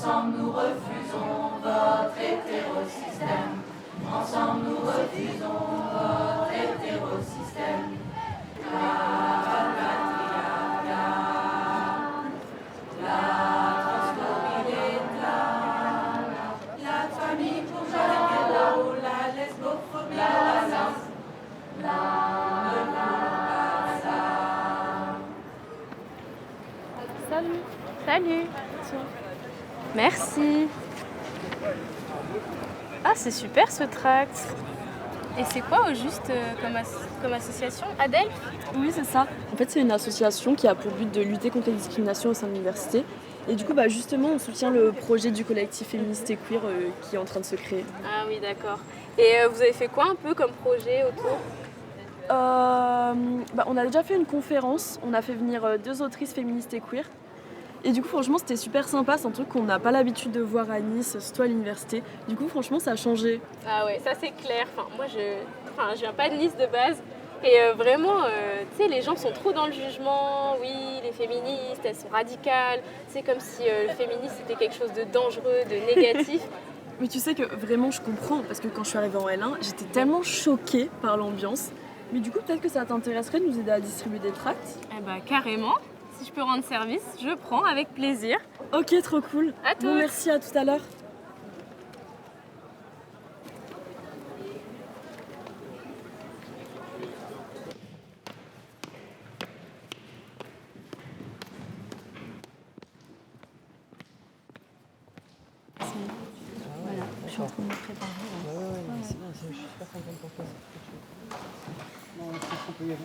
Ensemble nous refusons votre hétérosystème. Ensemble nous refusons votre hétérosystème. La patriarcat, la transphobie d'État, la famille bourgeoise, la lesbophobie, la Salut. Salut. Merci. Ah, c'est super ce tract. Et c'est quoi au juste comme association? Adelph? Oui, c'est ça. En fait, c'est une association qui a pour but de lutter contre les discriminations au sein de l'université. Et du coup, justement, on soutient le projet du collectif féministe et queer qui est en train de se créer. Ah oui, d'accord. Et vous avez fait quoi un peu comme projet autour? On a déjà fait une conférence. On a fait venir 2 autrices féministes et queer. Et du coup, franchement, c'était super sympa. C'est un truc qu'on n'a pas l'habitude de voir à Nice, surtout à l'université. Du coup, franchement, ça a changé. Ah ouais, ça c'est clair. Moi, je viens pas de Nice de base. Et vraiment, tu sais, les gens sont trop dans le jugement. Oui, les féministes, elles sont radicales. C'est comme si le féminisme c'était quelque chose de dangereux, de négatif. Mais tu sais que vraiment, je comprends. Parce que quand je suis arrivée en L1, j'étais tellement choquée par l'ambiance. Mais du coup, peut-être que ça t'intéresserait de nous aider à distribuer des tracts? Eh bah, carrément. Si je peux rendre service, je prends avec plaisir. Ok, trop cool. À toutes. Bon, merci, à tout à l'heure. Voilà, je suis en train de me préparer. C'est bien, je suis super contente pour toi. On peut y aller.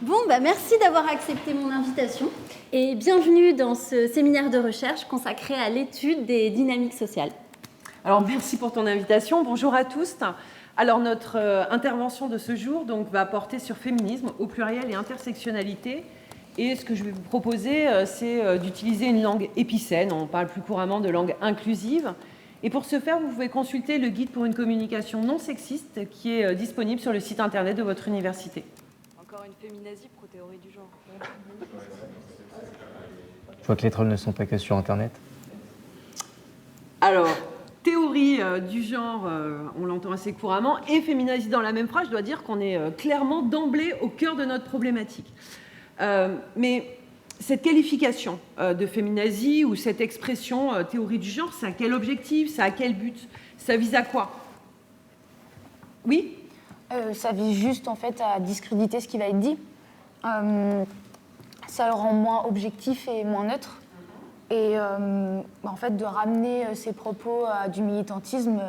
Bon, merci d'avoir accepté mon invitation et bienvenue dans ce séminaire de recherche consacré à l'étude des dynamiques sociales. Alors, merci pour ton invitation. Bonjour à tous. Alors, notre intervention de ce jour va porter sur féminisme au pluriel et intersectionnalité. Et ce que je vais vous proposer, c'est d'utiliser une langue épicène. On parle plus couramment de langue inclusive. Et pour ce faire, vous pouvez consulter le guide pour une communication non sexiste qui est disponible sur le site internet de votre université. Encore une féminazie pro-théorie du genre. Je vois que les trolls ne sont pas que sur Internet. Alors, théorie du genre, on l'entend assez couramment, et féminazie dans la même phrase, je dois dire qu'on est clairement d'emblée au cœur de notre problématique. Mais cette qualification de féminazie ou cette expression théorie du genre, ça a quel objectif? Ça a quel but? Ça vise à quoi? Oui? Ça vise juste en fait à discréditer ce qui va être dit. Ça le rend moins objectif et moins neutre. Et en fait, de ramener ces propos à du militantisme,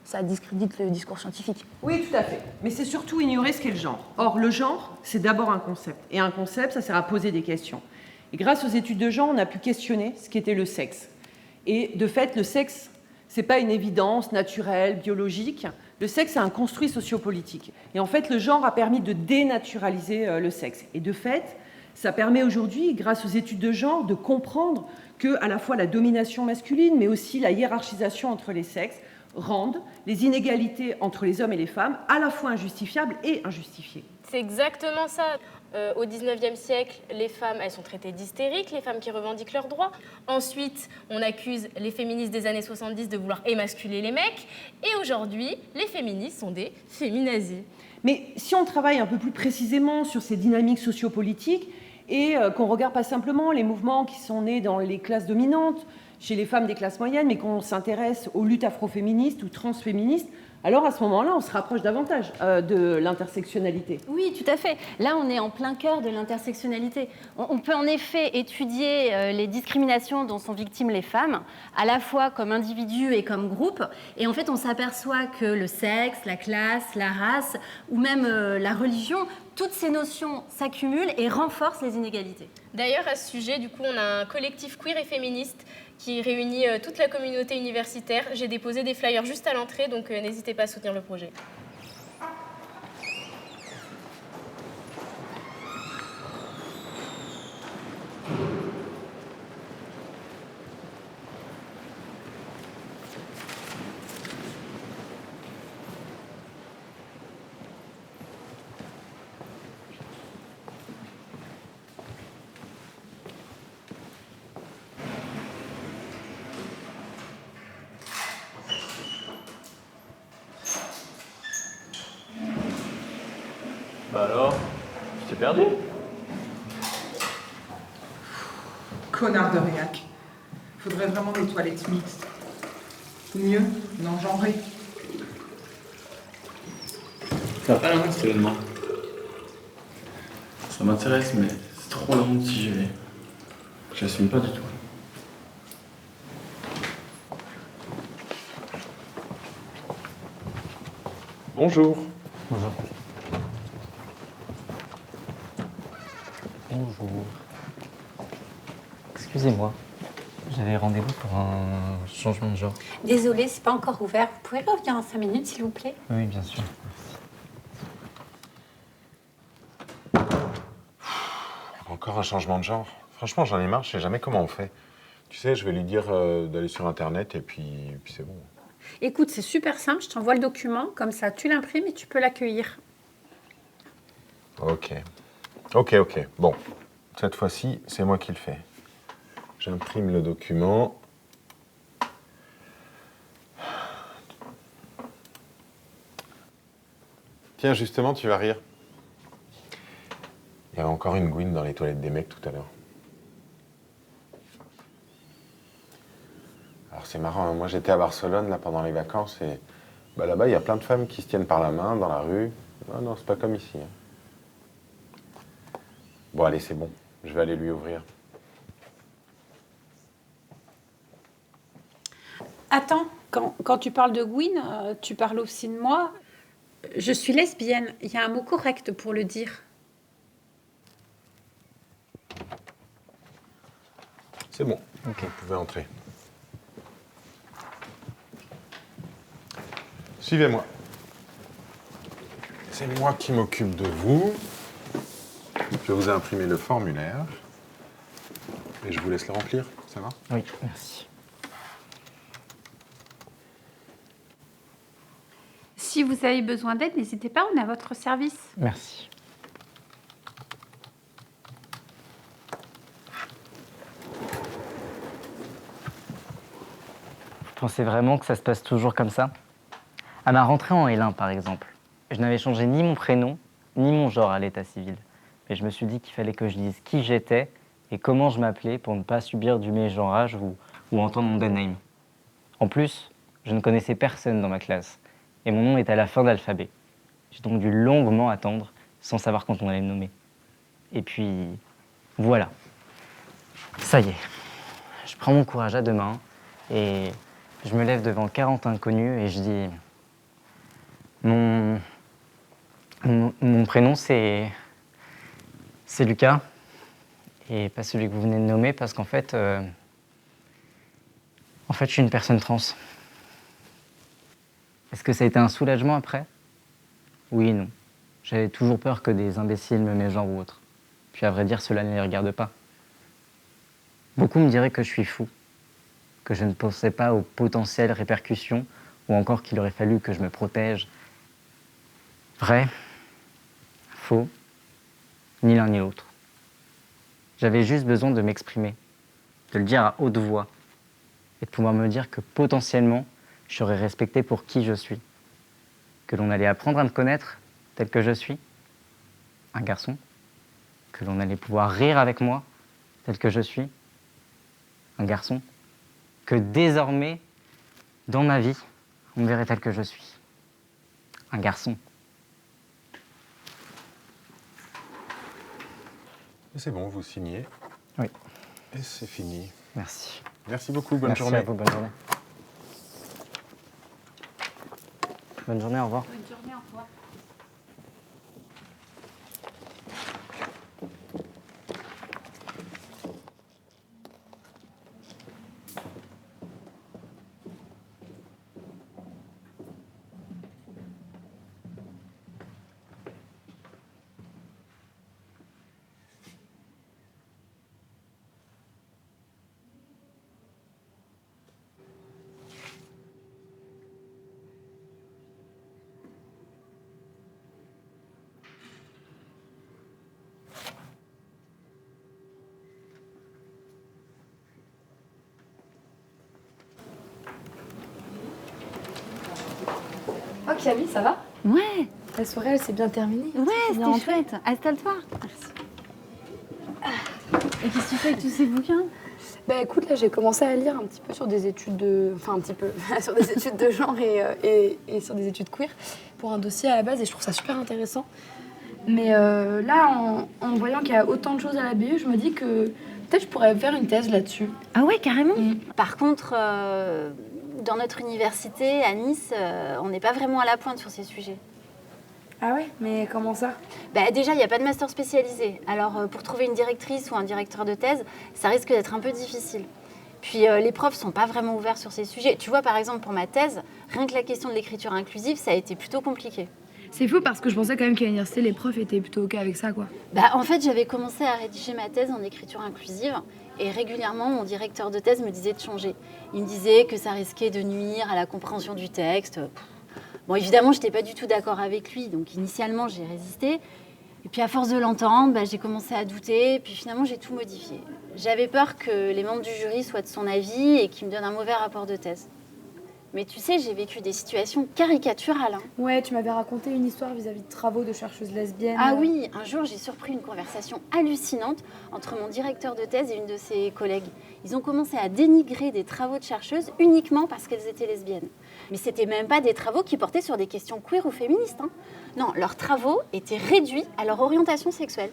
ça discrédite le discours scientifique. Oui, tout à fait. Mais c'est surtout ignorer ce qu'est le genre. Or, le genre, c'est d'abord un concept. Et un concept, ça sert à poser des questions. Et grâce aux études de genre, on a pu questionner ce qu'était le sexe. Et de fait, le sexe, c'est pas une évidence naturelle, biologique. Le sexe, c'est un construit sociopolitique. Et en fait, le genre a permis de dénaturaliser le sexe. Et de fait, ça permet aujourd'hui, grâce aux études de genre, de comprendre que à la fois la domination masculine, mais aussi la hiérarchisation entre les sexes, rendent les inégalités entre les hommes et les femmes à la fois injustifiables et injustifiées. C'est exactement ça. Au 19e siècle, les femmes, elles sont traitées d'hystériques, les femmes qui revendiquent leurs droits. Ensuite, on accuse les féministes des années 70 de vouloir émasculer les mecs. Et aujourd'hui, les féministes sont des féminazis. Mais si on travaille un peu plus précisément sur ces dynamiques sociopolitiques et qu'on regarde pas simplement les mouvements qui sont nés dans les classes dominantes, chez les femmes des classes moyennes, mais qu'on s'intéresse aux luttes afroféministes ou transféministes, alors à ce moment-là, on se rapproche davantage de l'intersectionnalité. Oui, tout à fait. Là, on est en plein cœur de l'intersectionnalité. On peut en effet étudier les discriminations dont sont victimes les femmes, à la fois comme individus et comme groupe. Et en fait, on s'aperçoit que le sexe, la classe, la race ou même la religion, toutes ces notions s'accumulent et renforcent les inégalités. D'ailleurs, à ce sujet, du coup, on a un collectif queer et féministe qui réunit toute la communauté universitaire. J'ai déposé des flyers juste à l'entrée, donc n'hésitez pas à soutenir le projet. Bah alors, tu t'es perdu? Connard de réac. Faudrait vraiment des toilettes mixtes. Ou mieux, non genrées. Ça va pas loin cet événement. Ça m'intéresse, mais c'est trop long si j'y vais. J'assume pas du tout. Bonjour. Bonjour. Bonjour. Excusez-moi. J'avais rendez-vous pour un changement de genre. Désolée, c'est pas encore ouvert. Vous pouvez revenir en 5 minutes, s'il vous plaît? Oui, bien sûr. Encore un changement de genre. Franchement, j'en ai marre, je sais jamais comment on fait. Tu sais, je vais lui dire d'aller sur Internet et puis c'est bon. Écoute, c'est super simple. Je t'envoie le document. Comme ça, tu l'imprimes et tu peux l'accueillir. Ok. Bon, cette fois-ci, c'est moi qui le fais. J'imprime le document. Tiens, justement, tu vas rire. Il y avait encore une gouine dans les toilettes des mecs tout à l'heure. Alors c'est marrant, hein, moi j'étais à Barcelone là, pendant les vacances et là-bas il y a plein de femmes qui se tiennent par la main dans la rue. Ah non, c'est pas comme ici. Hein. Bon allez, c'est bon, je vais aller lui ouvrir. Attends, quand tu parles de Gwyn, tu parles aussi de moi. Je suis lesbienne. Il y a un mot correct pour le dire. C'est bon, ok, vous pouvez entrer. Suivez-moi. C'est moi qui m'occupe de vous. Je vous ai imprimé le formulaire. Et je vous laisse le remplir, ça va? Oui, merci. Si vous avez besoin d'aide, n'hésitez pas, on est à votre service. Merci. Vous pensez vraiment que ça se passe toujours comme ça? À ma rentrée en L1, par exemple, je n'avais changé ni mon prénom, ni mon genre à l'état civil. Mais je me suis dit qu'il fallait que je dise qui j'étais et comment je m'appelais pour ne pas subir du mégenrage ou entendre mon dead name. En plus, je ne connaissais personne dans ma classe et mon nom était à la fin de l'alphabet. J'ai donc dû longuement attendre sans savoir quand on allait me nommer. Et puis, voilà. Ça y est. Je prends mon courage à deux mains et je me lève devant 40 inconnus et je dis... Mon prénom, c'est Lucas. Et pas celui que vous venez de nommer parce qu'en fait... je suis une personne trans. Est-ce que ça a été un soulagement après? Oui et non. J'avais toujours peur que des imbéciles me mégenrent ou autre. Puis à vrai dire, cela ne les regarde pas. Beaucoup me diraient que je suis fou, que je ne pensais pas aux potentielles répercussions ou encore qu'il aurait fallu que je me protège. Vrai, faux, ni l'un ni l'autre. J'avais juste besoin de m'exprimer, de le dire à haute voix et de pouvoir me dire que potentiellement, je serais respecté pour qui je suis, que l'on allait apprendre à me connaître tel que je suis, un garçon, que l'on allait pouvoir rire avec moi tel que je suis, un garçon, que désormais, dans ma vie, on me verrait tel que je suis, un garçon. C'est bon, vous signez. Oui. Et c'est fini. Merci. Merci beaucoup, bonne journée. Merci à vous, bonne journée. Bonne journée, au revoir. Bonne journée, au revoir. Oh Camille, ça va? Ouais, La soirée, elle s'est bien terminée. Ouais, bien c'était rentré. chouette. Installe-toi. Merci. Et qu'est-ce que tu fais avec tous ces bouquins? Bah écoute, là j'ai commencé à lire un petit peu sur des études de... Enfin un petit peu, sur des études de genre et sur des études queer pour un dossier à la base et je trouve ça super intéressant. Mais là, en voyant qu'il y a autant de choses à la BU, je me dis que peut-être je pourrais faire une thèse là-dessus. Ah ouais, carrément. Par contre, dans notre université, à Nice, on n'est pas vraiment à la pointe sur ces sujets. Ah ouais? Mais comment ça? Bah, déjà, il n'y a pas de master spécialisé. Alors, pour trouver une directrice ou un directeur de thèse, ça risque d'être un peu difficile. Puis, les profs sont pas vraiment ouverts sur ces sujets. Tu vois, par exemple, pour ma thèse, rien que la question de l'écriture inclusive, ça a été plutôt compliqué. C'est fou parce que je pensais quand même qu'à l'université, les profs étaient plutôt OK avec ça, quoi. Bah, en fait, j'avais commencé à rédiger ma thèse en écriture inclusive et régulièrement, mon directeur de thèse me disait de changer. Il me disait que ça risquait de nuire à la compréhension du texte. Bon, évidemment, je n'étais pas du tout d'accord avec lui, donc initialement, j'ai résisté. Et puis, à force de l'entendre, bah, j'ai commencé à douter, et puis finalement, j'ai tout modifié. J'avais peur que les membres du jury soient de son avis et qu'ils me donnent un mauvais rapport de thèse. Mais tu sais, j'ai vécu des situations caricaturales. Hein. Ouais, tu m'avais raconté une histoire vis-à-vis de travaux de chercheuses lesbiennes. Ah oui, un jour, j'ai surpris une conversation hallucinante entre mon directeur de thèse et une de ses collègues. Ils ont commencé à dénigrer des travaux de chercheuses uniquement parce qu'elles étaient lesbiennes. Mais c'était même pas des travaux qui portaient sur des questions queer ou féministes. Hein. Non, leurs travaux étaient réduits à leur orientation sexuelle.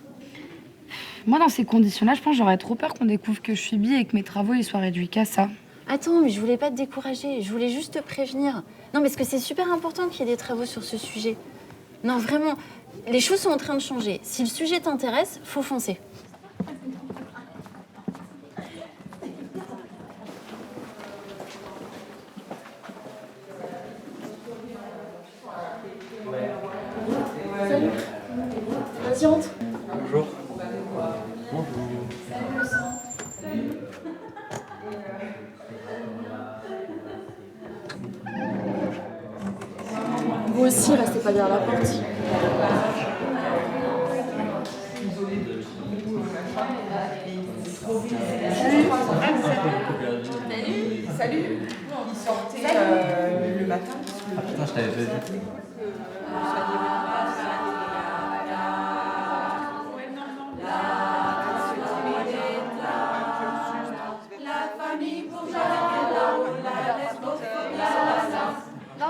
Moi, dans ces conditions-là, je pense que j'aurais trop peur qu'on découvre que je suis bi et que mes travaux ils soient réduits qu'à ça. Attends, mais je voulais pas te décourager, je voulais juste te prévenir. Non, parce que c'est super important qu'il y ait des travaux sur ce sujet. Non, vraiment, les choses sont en train de changer. Si le sujet t'intéresse, faut foncer. Salut. Vas-y, rentre. Bonjour. Vous aussi, restez pas derrière la porte. Salut. Il sortait le matin. Ah putain, je t'avais pas dit. La famille bourgeoise, la lesbophobie, la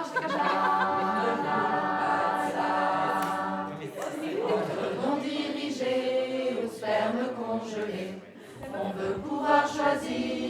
non dirigé au sperme congelé. On veut pouvoir choisir